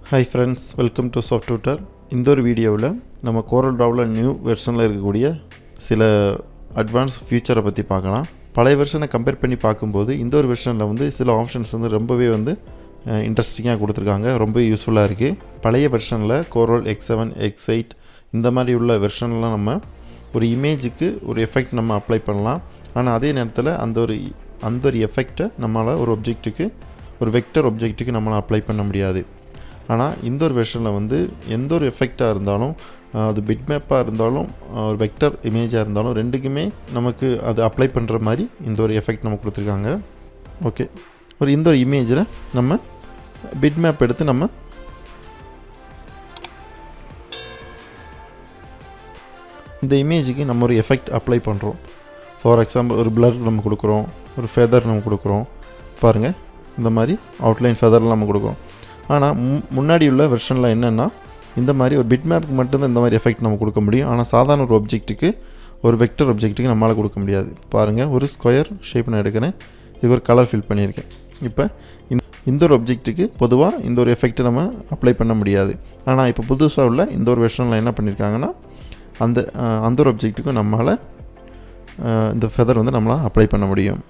Hi friends, welcome to soft tutor. இந்த ஒரு வீடியோவில் நம்ம கோரல் டிராவில் நியூ வெர்ஷனில் இருக்கக்கூடிய சில அட்வான்ஸ் ஃபியூச்சரை பற்றி பார்க்கலாம். பழைய வெர்ஷனை கம்பேர் பண்ணி பார்க்கும்போது இந்த ஒரு வெர்ஷனில் வந்து சில ஆப்ஷன்ஸ் வந்து ரொம்பவே வந்து இன்ட்ரெஸ்டிங்காக கொடுத்துருக்காங்க, ரொம்ப யூஸ்ஃபுல்லாக இருக்குது. பழைய வெர்ஷனில் கோரல் X7, X8 இந்த மாதிரி உள்ள வெர்ஷன்லாம் நம்ம ஒரு இமேஜுக்கு ஒரு எஃபெக்ட் நம்ம அப்ளை பண்ணலாம். ஆனால் அதே நேரத்தில் அந்த ஒரு எஃபெக்டை நம்மளால் ஒரு ஒப்ஜெக்ட்டுக்கு, ஒரு வெக்டர் ஒப்ஜெக்ட்டுக்கு நம்மளால் அப்ளை பண்ண முடியாது. ஆனால் இந்த ஒரு வெர்ஷனில் வந்து எந்த ஒரு எஃபெக்டாக இருந்தாலும், அது பிட் மேப்பாக இருந்தாலும் ஒரு வெக்டர் இமேஜாக இருந்தாலும், ரெண்டுக்குமே நமக்கு அது அப்ளை பண்ணுற மாதிரி இந்த ஒரு எஃபெக்ட் நம்ம கொடுத்துருக்காங்க. ஓகே, இந்த ஒரு இமேஜில் நம்ம பிட் மேப் எடுத்து நம்ம இந்த இமேஜுக்கு நம்ம ஒரு எஃபெக்ட் அப்ளை பண்ணுறோம். ஃபார் எக்ஸாம்பிள் ஒரு பிளர் நம்ம கொடுக்குறோம், ஒரு ஃபெதர் நம்ம கொடுக்குறோம். பாருங்கள், இந்த மாதிரி அவுட்லைன் ஃபெதர்லாம் நம்ம கொடுக்குறோம். ஆனால் முன்னாடி உள்ள வெர்ஷனில் என்னென்னா, இந்த மாதிரி ஒரு பிட் மேப்புக்கு மட்டும்தான் இந்த மாதிரி எஃபெக்ட் நம்ம கொடுக்க முடியும். ஆனால் சாதாரண ஒரு ஒப்ஜெக்ட்டுக்கு, ஒரு வெக்டர் ஒப்ஜெக்ட்டுக்கு நம்மளால் கொடுக்க முடியாது. பாருங்கள், ஒரு ஸ்கொயர் ஷேப் நான் எடுக்கிறேன், இது ஒரு கலர் ஃபில் பண்ணியிருக்கேன். இப்போ இந்த ஒரு ஒப்ஜெக்ட்டுக்கு பொதுவாக இந்த ஒரு எஃபெக்ட்டை நம்ம அப்ளை பண்ண முடியாது. ஆனால் இப்போ புதுசாக உள்ள இந்த ஒரு வெர்ஷனில் என்ன பண்ணியிருக்காங்கன்னா, அந்த ஒரு ஒப்ஜெக்ட்டுக்கும் நம்மளால் இந்த ஃபெதர் வந்து நம்மளால் அப்ளை பண்ண முடியும்.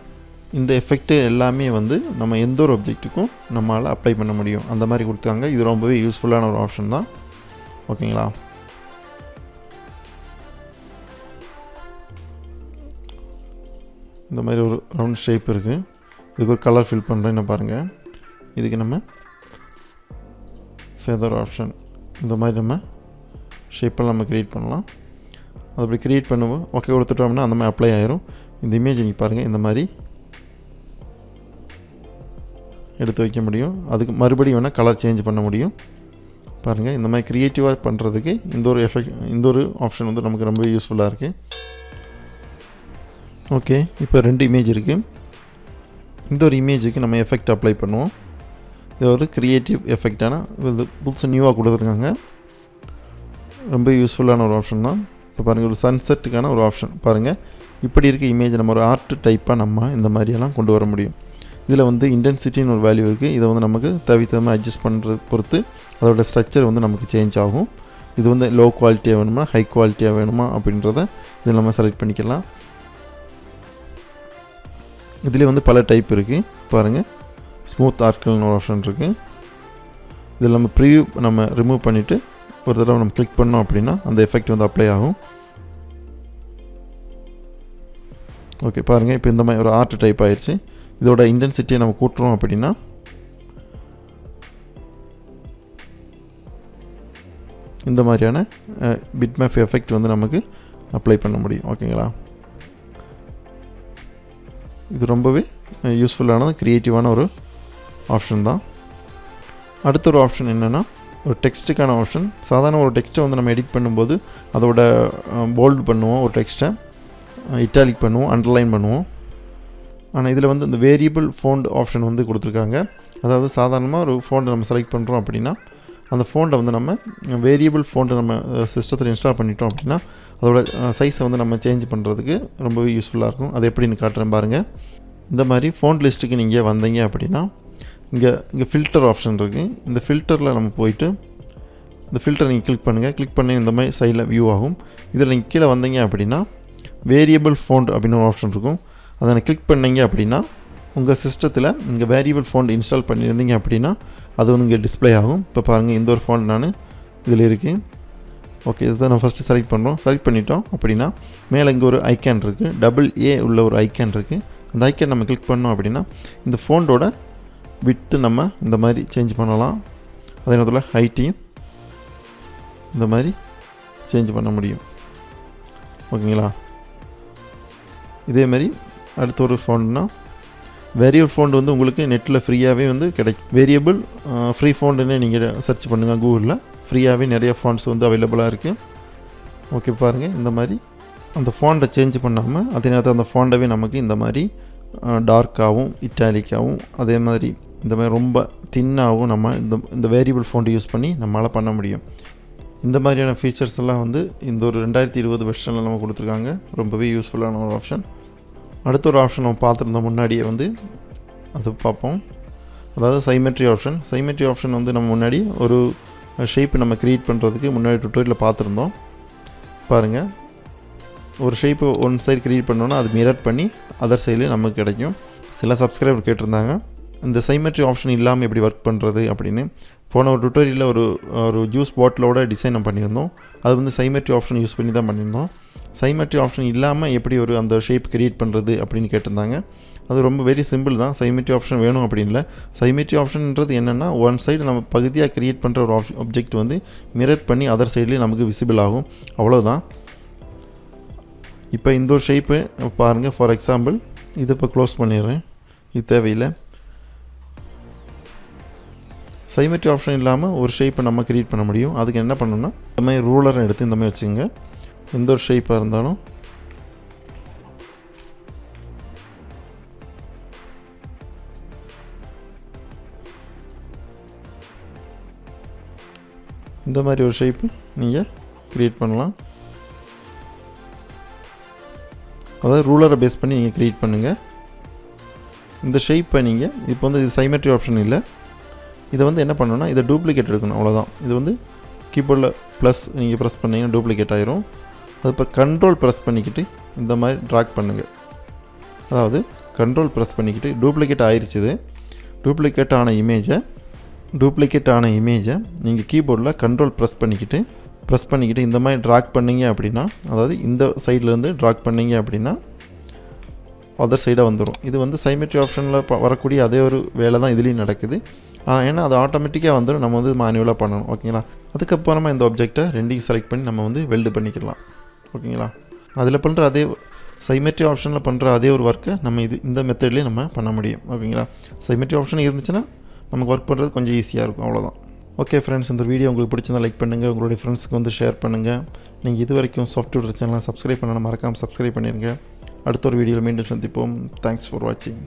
இந்த எஃபெக்ட்டு எல்லாமே வந்து நம்ம எந்த ஒரு ஒப்ஜெக்ட்டுக்கும் நம்மளால் அப்ளை பண்ண முடியும், அந்த மாதிரி கொடுத்தாங்க. இது ரொம்பவே யூஸ்ஃபுல்லான ஒரு ஆப்ஷன் தான். ஓகேங்களா? இந்த மாதிரி ஒரு ரவுண்ட் ஷேப் இருக்குது, இதுக்கு ஒரு கலர் ஃபில் பண்ணுறேன்னு பாருங்கள். இதுக்கு நம்ம ஃபெதர் ஆப்ஷன் இந்த மாதிரி நம்ம ஷேப்பெல்லாம் நம்ம க்ரியேட் பண்ணலாம். அது அப்படி க்ரியேட் பண்ணுவோம். ஓகே கொடுத்துட்டோம்னா அந்த மாதிரி அப்ளை ஆயிரும். இந்த இமேஜ் நீங்கள் பாருங்கள், இந்த மாதிரி எடுத்து வைக்க முடியும். அதுக்கு மறுபடியும் வேணால் கலர் சேஞ்ச் பண்ண முடியும். பாருங்கள், இந்த மாதிரி க்ரியேட்டிவாக பண்ணுறதுக்கு இந்த ஒரு ஆப்ஷன் வந்து நமக்கு ரொம்ப யூஸ்ஃபுல்லாக இருக்குது. ஓகே, இப்போ 2 இமேஜ் இருக்குது. இந்த ஒரு இமேஜுக்கு நம்ம எஃபெக்ட் அப்ளை பண்ணுவோம். இது ஒரு க்ரியேட்டிவ் எஃபெக்டான இது புதுசு நியூவாக கொடுத்துருக்காங்க. ரொம்ப யூஸ்ஃபுல்லான ஒரு ஆப்ஷன் தான். இப்போ பாருங்கள், ஒரு சன்செட்டுக்கான ஒரு ஆப்ஷன். பாருங்கள், இப்படி இருக்க இமேஜ் நம்ம ஒரு ஆர்ட் டைப்பாக நம்ம இந்த மாதிரியெல்லாம் கொண்டு வர முடியும். இதில் வந்து இன்டென்சிட்டின்னு ஒரு வேல்யூ இருக்குது. இதை வந்து நமக்கு தவிர்த்தமாக அட்ஜஸ்ட் பண்ணுறது பொறுத்து அதோட ஸ்ட்ரக்சர் வந்து நமக்கு சேஞ்ச் ஆகும். இது வந்து லோ குவாலிட்டியாக வேணுமா, ஹை குவாலிட்டியாக வேணுமா அப்படின்றத இதில் நம்ம செலக்ட் பண்ணிக்கலாம். இதில் வந்து பல டைப் இருக்குது. பாருங்கள், ஸ்மூத் ஆர்க்கிள்னு ஒரு ஆப்ஷன் இருக்குது. இதில் நம்ம ப்ரிவ்யூ நம்ம ரிமூவ் பண்ணிவிட்டு ஒரு தடவை நம்ம கிளிக் பண்ணோம் அப்படின்னா அந்த எஃபெக்ட் வந்து அப்ளை ஆகும். ஓகே, பாருங்கள், இப்போ இந்த மாதிரி ஒரு ஆர்ட் டைப் ஆயிடுச்சு. இதோட இன்டென்சிட்டியை நம்ம கூட்டுறோம் அப்படின்னா இந்த மாதிரியான பிட் மேப் எஃபெக்ட் வந்து நமக்கு அப்ளை பண்ண முடியும். ஓகேங்களா? இது ரொம்பவே யூஸ்ஃபுல்லானது, க்ரியேட்டிவான ஒரு ஆப்ஷன் தான். அடுத்த ஒரு ஆப்ஷன் என்னென்னா, ஒரு டெக்ஸ்ட்டுக்கான ஆப்ஷன். சாதாரண ஒரு டெக்ஸ்ட்டை வந்து நம்ம எடிட் பண்ணும்போது அதோட போல்டு பண்ணுவோம், ஒரு டெக்ஸ்ட்டை இட்டாலிக் பண்ணுவோம், அண்டர்லைன் பண்ணுவோம். ஆனால் இதில் வந்து இந்த வேரியபிள் ஃபோண்ட் ஆப்ஷன் வந்து கொடுத்துருக்காங்க. அதாவது சாதாரணமாக ஒரு ஃபோண்டை நம்ம செலக்ட் பண்ணுறோம் அப்படின்னா அந்த ஃபோண்டை வந்து நம்ம வேரியபிள் ஃபோண்டை நம்ம சிஸ்டத்தில் இன்ஸ்டால் பண்ணிட்டோம் அப்படின்னா அதோட சைஸை வந்து நம்ம சேஞ்ச் பண்ணுறதுக்கு ரொம்பவே யூஸ்ஃபுல்லாக இருக்கும். அது எப்படின்னு காட்டுறேன் பாருங்கள். இந்த மாதிரி ஃபோண்ட் லிஸ்ட்டுக்கு நீங்கள் வந்தீங்க அப்படின்னா இங்கே ஃபில்டர் ஆப்ஷன் இருக்குது. இந்த ஃபில்டரில் நம்ம போயிட்டு இந்த ஃபில்டர் நீங்கள் கிளிக் பண்ணுங்கள். கிளிக் பண்ணி இந்த மாதிரி சைடில் வியூ ஆகும். இதில் நீங்கள் கீழே வந்தீங்க அப்படின்னா வேரியபிள் ஃபோண்ட் அப்படின்னு ஒரு ஆப்ஷன் இருக்கும். அதை கிளிக் பண்ணிங்க அப்படின்னா உங்கள் சிஸ்டத்தில் நீங்கள் வேரியபிள் ஃபோண்ட் இன்ஸ்டால் பண்ணியிருந்தீங்க அப்படின்னா அது வந்து இங்கே டிஸ்பிளே ஆகும். இப்போ பாருங்கள், இந்த ஒரு ஃபோண்ட் நான் இதில் இருக்குது. ஓகே, இதுதான் நம்ம ஃபஸ்ட்டு செலக்ட் பண்ணுறோம். செலக்ட் பண்ணிட்டோம் அப்படின்னா மேலே இங்கே ஒரு ஐக்கான் இருக்குது, AA உள்ள ஒரு ஐக்கான் இருக்குது. அந்த ஐக்கான் நம்ம கிளிக் பண்ணோம் அப்படின்னா இந்த ஃபோண்டோட விட்த்து நம்ம இந்த மாதிரி சேஞ்ச் பண்ணலாம். அதே நேரத்தில் ஹைட்டையும் இந்த மாதிரி சேஞ்ச் பண்ண முடியும். ஓகேங்களா? இதே மாதிரி அடுத்த ஒரு ஃபோண்டுனா வேரியபிள் ஃபோண்ட் வந்து உங்களுக்கு நெட்டில் ஃப்ரீயாகவே வந்து கிடைக்கும். வேரியபிள் ஃப்ரீ ஃபோண்டுன்னு நீங்கள் சர்ச் பண்ணுங்கள் கூகுளில். ஃப்ரீயாகவே நிறைய ஃபோண்ட்ஸ் வந்து அவைலபிளாக இருக்குது. ஓகே, பாருங்கள், இந்த மாதிரி அந்த ஃபோண்டை சேஞ்ச் பண்ணாமல் அதே நேரத்தில் அந்த ஃபோண்டவே நமக்கு இந்த மாதிரி டார்க்காகவும் இட்டாலிக்காகவும் அதே மாதிரி இந்த மாதிரி ரொம்ப தின்னாகவும் நம்ம இந்த வேரியபிள் ஃபோண்ட் யூஸ் பண்ணி நம்மளால் பண்ண முடியும். இந்த மாதிரியான ஃபீச்சர்ஸ் எல்லாம் வந்து இந்த ஒரு 2020 வெர்ஷனில் நம்ம கொடுத்துருக்காங்க. ரொம்பவே யூஸ்ஃபுல்லான ஒரு ஆப்ஷன். அடுத்த ஒரு ஆப்ஷன் நம்ம பார்த்துருந்தோம் முன்னாடியே வந்து அது பார்ப்போம். அதாவது சைமெட்ரி ஆப்ஷன். சைமெட்ரி ஆப்ஷன் வந்து நம்ம முன்னாடி ஒரு ஷேப் நம்ம க்ரியேட் பண்ணுறதுக்கு முன்னாடி டுட்டோரியலில் பார்த்துருந்தோம். பாருங்கள், ஒரு ஷேப்பு ஒன் சைடு க்ரியேட் பண்ணோன்னா அது மிரர் பண்ணி அதர் சைட்லேயும் நமக்கு கிடைக்கும். சில சப்ஸ்கிரைபர் கேட்டிருந்தாங்க இந்த சைமெட்ரி ஆப்ஷன் இல்லாமல் எப்படி ஒர்க் பண்ணுறது அப்படின்னு. போன ஒரு டுட்டோரியலில் ஒரு ஜூஸ் பாட்டிலோட டிசைன் நம்ம பண்ணியிருந்தோம். அது வந்து சைமெட்ரி ஆப்ஷன் யூஸ் பண்ணி தான் பண்ணியிருந்தோம். சைமெட்ரி ஆப்ஷன் இல்லாமல் எப்படி ஒரு அந்த ஷேப் க்ரியேட் பண்ணுறது அப்படின்னு கேட்டிருந்தாங்க. அது ரொம்ப வெரி சிம்பிள் தான். சைமெட்ரி ஆப்ஷன் வேணும் அப்படின்னு இல்லை. சைமெட்ரி ஆப்ஷன்ன்றது என்னென்னா ஒன் சைடு நம்ம பகுதியாக க்ரியேட் பண்ணுற ஒரு ஆப்ஜெக்ட் வந்து மிரர் பண்ணி அதர் சைட்லேயும் நமக்கு விசிபிள் ஆகும், அவ்வளோதான். இப்போ இந்த ஒரு ஷேப்பு பாருங்கள். ஃபார் எக்ஸாம்பிள் இது இப்போ க்ளோஸ் பண்ணிடுறேன், இது தேவையில்லை. சைமெட்ரி ஆப்ஷன் இல்லாமல் ஒரு ஷேப்பை நம்ம க்ரியேட் பண்ண முடியும். அதுக்கு என்ன பண்ணணும்னா இந்த மாதிரி ரூலரை எடுத்து இந்த மாதிரி வச்சுங்க. எந்த ஒரு ஷேப்பாக இருந்தாலும் இந்த மாதிரி ஒரு ஷேப்பு நீங்கள் க்ரியேட் பண்ணலாம். அதாவது ரூலரை பேஸ் பண்ணி நீங்கள் க்ரியேட் பண்ணுங்கள். இந்த ஷேப்பை நீங்கள் இப்போ வந்து இது சைமெட்ரி ஆப்ஷன் இல்லை. இதை வந்து என்ன பண்ணணும்னா இதை டூப்ளிகேட் எடுக்கணும், அவ்வளோதான். இது வந்து கீபோர்டில் ப்ளஸ் நீங்கள் ப்ரெஸ் பண்ணிங்கன்னா டூப்ளிகேட் ஆயிரும். அது இப்போ கண்ட்ரோல் ப்ரெஸ் பண்ணிக்கிட்டு இந்த மாதிரி ட்ராக் பண்ணுங்கள். அதாவது கண்ட்ரோல் ப்ரெஸ் பண்ணிக்கிட்டு டூப்ளிகேட் ஆயிடுச்சு. இது டூப்ளிகேட் ஆன இமேஜை நீங்கள் கீபோர்டில் கண்ட்ரோல் ப்ரெஸ் பண்ணிக்கிட்டு இந்த மாதிரி ட்ராக் பண்ணிங்க அப்படின்னா, அதாவது இந்த சைட்லேருந்து ட்ராக் பண்ணிங்க அப்படின்னா அதர் சைடாக வந்துடும். இது வந்து சைமெட்ரி ஆப்ஷனில் வரக்கூடிய அதே ஒரு வேலை தான் இதுலேயும் நடக்குது. ஏன்னா அது ஆட்டோமேட்டிக்காக வந்துடும், நம்ம வந்து மேனுவலாக பண்ணணும். ஓகேங்களா? அதுக்கப்புறமா இந்த ஆப்ஜெக்டை ரெண்டையும் செலக்ட் பண்ணி நம்ம வந்து வெல்டு பண்ணிக்கலாம். ஓகேங்களா? அதில் பண்ணுற அதே சைமெட்ரி ஆப்ஷனில் பண்ணுற அதே ஒரு ஒர்க்கை நம்ம இந்த மெத்தட்லேயே நம்ம பண்ண முடியும். ஓகேங்களா? சைமெட்ரி ஆப்ஷன் இருந்துச்சுன்னா நமக்கு ஒர்க் பண்ணுறது கொஞ்சம் ஈஸியாக இருக்கும், அவ்வளோதான். ஓகே ஃப்ரெண்ட்ஸ், இந்த வீடியோ உங்களுக்கு பிடிச்சிருந்தா லைக் பண்ணுங்கள், உங்களுடைய ஃப்ரெண்ட்ஸுக்கு வந்து ஷேர் பண்ணுங்கள். நீங்கள் இது வரைக்கும் சாஃப்ட்வேர் சேனலை சப்ஸ்கிரைப் பண்ணணும், மறக்காமல் சப்ஸ்கிரைப் பண்ணிடுங்க. அடுத்த ஒரு வீடியோவில் மீண்டும் சந்திப்போம். தேங்க்ஸ் ஃபார் வாட்சிங்.